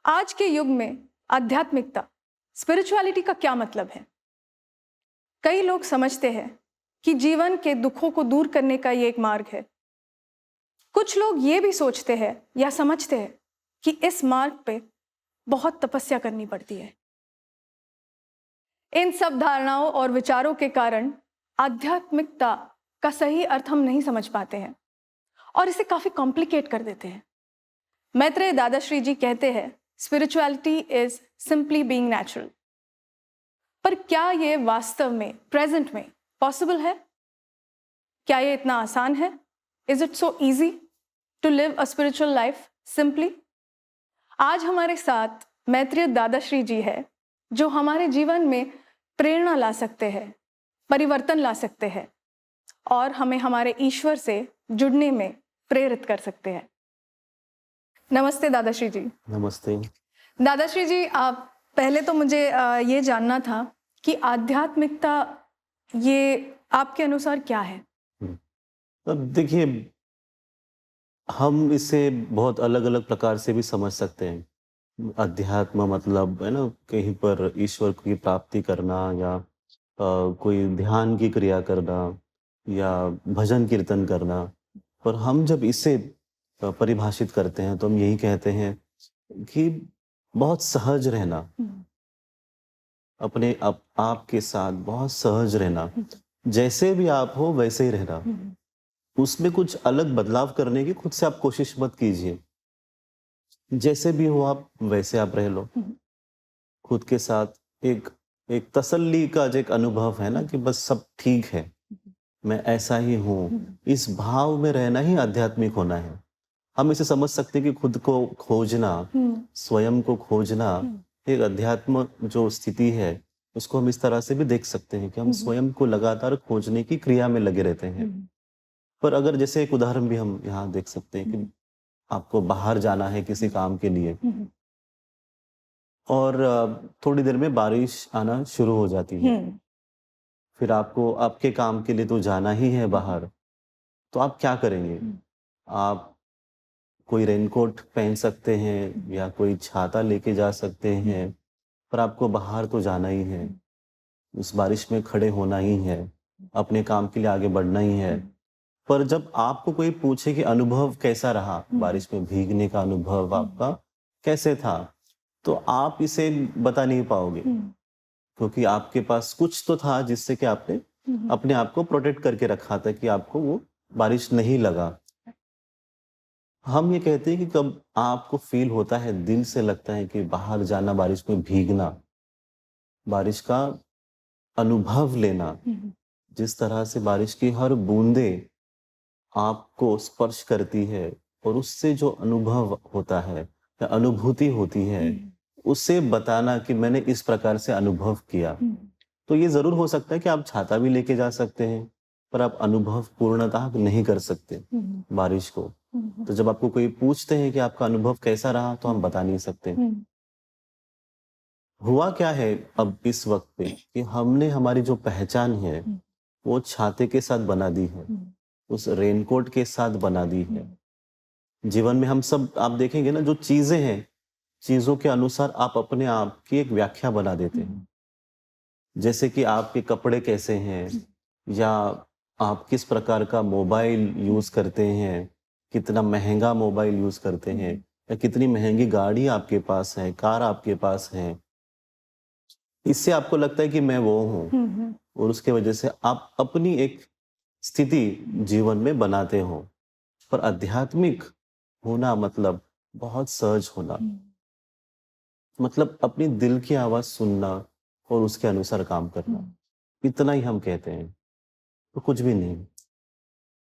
आज के युग में आध्यात्मिकता, स्पिरिचुअलिटी का क्या मतलब है? कई लोग समझते हैं कि जीवन के दुखों को दूर करने का ये एक मार्ग है। कुछ लोग ये भी सोचते हैं या समझते हैं कि इस मार्ग पे बहुत तपस्या करनी पड़ती है। इन सब धारणाओं और विचारों के कारण आध्यात्मिकता का सही अर्थ हम नहीं समझ पाते हैं और इसे काफी कॉम्प्लिकेट कर देते हैं। मैत्रेय दादाश्री जी कहते हैं, spirituality is simply being natural. पर क्या ये वास्तव में प्रेजेंट में पॉसिबल है? क्या ये इतना आसान है? Is it so easy to live a spiritual life simply? आज हमारे साथ मैत्रेय दादाश्री जी है, जो हमारे जीवन में प्रेरणा ला सकते हैं, परिवर्तन ला सकते हैं और हमें हमारे ईश्वर से जुड़ने में प्रेरित कर सकते हैं। नमस्ते दादाश्री जी। नमस्ते। दादाश्री जी, आप पहले तो मुझे ये जानना था कि आध्यात्मिकता ये आपके अनुसार क्या है? अब देखिए, हम इसे बहुत अलग-अलग प्रकार से भी समझ सकते हैं। अध्यात्म मतलब है ना, कहीं पर ईश्वर की प्राप्ति करना या कोई ध्यान की क्रिया करना या भजन कीर्तन करना। पर हम जब इसे परिभाषित करते हैं तो हम यही कहते हैं कि बहुत सहज रहना, अपने आप के साथ बहुत सहज रहना, जैसे भी आप हो वैसे ही रहना। उसमें कुछ अलग बदलाव करने की खुद से आप कोशिश मत कीजिए। जैसे भी हो आप वैसे आप रह लो। खुद के साथ एक एक तसल्ली का जो एक अनुभव है ना कि बस सब ठीक है, मैं ऐसा ही हूँ। इस भाव में रहना ही आध्यात्मिक होना है। हम इसे समझ सकते हैं कि खुद को खोजना, स्वयं को खोजना एक अध्यात्म जो स्थिति है, उसको हम इस तरह से भी देख सकते हैं कि हम स्वयं को लगातार खोजने की क्रिया में लगे रहते हैं। पर अगर जैसे एक उदाहरण भी हम यहाँ देख सकते हैं कि आपको बाहर जाना है किसी काम के लिए और थोड़ी देर में बारिश आना शुरू हो जाती है। फिर आपको आपके काम के लिए तो जाना ही है बाहर, तो आप क्या करेंगे? आप कोई रेनकोट पहन सकते हैं या कोई छाता लेके जा सकते हैं, पर आपको बाहर तो जाना ही है। उस बारिश में खड़े होना ही है, अपने काम के लिए आगे बढ़ना ही है। पर जब आपको कोई पूछे कि अनुभव कैसा रहा, बारिश में भीगने का अनुभव आपका कैसे था, तो आप इसे बता नहीं पाओगे, क्योंकि आपके पास कुछ तो था जिससे कि आपने अपने आप को प्रोटेक्ट करके रखा था कि आपको वो बारिश नहीं लगा। हम ये कहते हैं कि कब आपको फील होता है, दिल से लगता है कि बाहर जाना, बारिश में भीगना, बारिश का अनुभव लेना, जिस तरह से बारिश की हर बूंदे आपको स्पर्श करती है और उससे जो अनुभव होता है या अनुभूति होती है, उसे बताना कि मैंने इस प्रकार से अनुभव किया। तो ये ज़रूर हो सकता है कि आप छाता भी लेके जा सकते हैं, पर आप अनुभव पूर्णतः नहीं कर सकते बारिश को। तो जब आपको कोई पूछते हैं कि आपका अनुभव कैसा रहा, तो हम बता नहीं सकते। हुआ क्या है अब इस वक़्त पे कि हमने हमारी जो पहचान है, वो छाते के साथ बना दी है, उस रेनकोट के साथ बना दी है। जीवन में हम सब आप देखेंगे ना, जो चीज़ें हैं, चीज़ों के अनुसार आप अपने आप की एक व्याख्या बना देते हैं। जैसे कि आपके कपड़े कैसे हैं या आप किस प्रकार का मोबाइल यूज़ करते हैं, कितना महँगा मोबाइल यूज़ करते हैं या कितनी महँगी गाड़ी आपके पास है, कार आपके पास है। इससे आपको लगता है कि मैं वो हूँ और उसके वजह से आप अपनी एक स्थिति जीवन में बनाते हो। पर आध्यात्मिक होना मतलब बहुत सहज होना, मतलब अपनी दिल की आवाज़ सुनना और उसके अनुसार काम करना। इतना ही हम कहते हैं, तो कुछ भी नहीं।